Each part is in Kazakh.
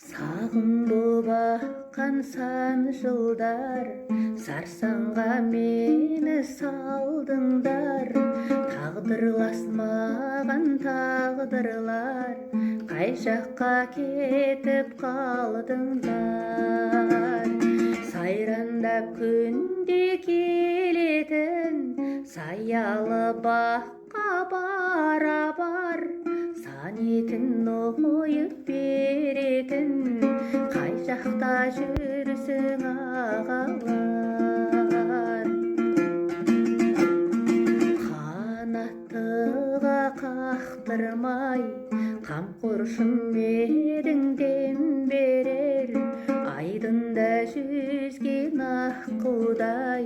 Сағынып аққан сан жылдар, сарсаңға мені салдыңдар. Тағдырлас маған тағдырлар, қай жаққа кетіп қалдыңдар. Сайрандап күнде келетін, саялы баққа бара-бар. Сан етін ойып беретін, қай жақта жүрсің ағалар. Қанаттыға қақтырмай, қамқоршым едің дем берер. Айдында жүзген аққудай,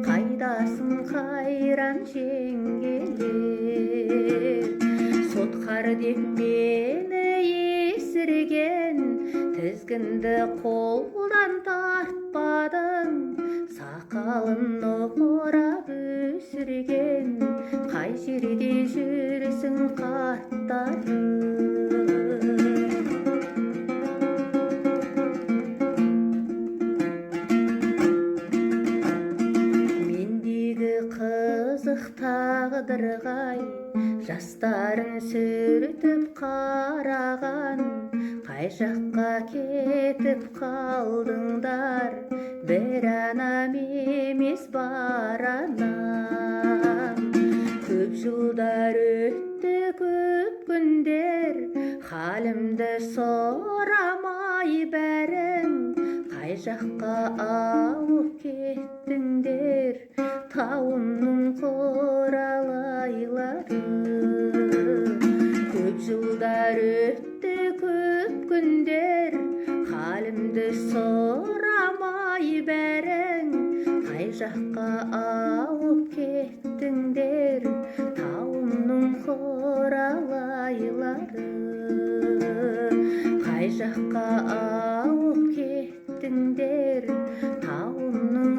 қайдасың қайран жеңгелер. Сотқар деп мені есірген, тізгінді қолдан тартпадың. Сақалын орап өсірген, қай жерде жүрсің қарттарың. Мендегі қызық тағдырғай, жастарын сүртіп қараған. Қай жаққа кетіп қалдыңдар, бір анам емес бар анам. Көп жылдар өтті, көп күндер, халімді сұрамай бәрің. Қай жаққа ауып кеттіңдер, тауымның құралайлары. Көп жылдар өтті, көп күндер, халімді сұрамай бәрің. Қай жаққа ауып кеттіңдер, тауымның құралайлары. Қай жаққа ауып кеттіңдер, тауымның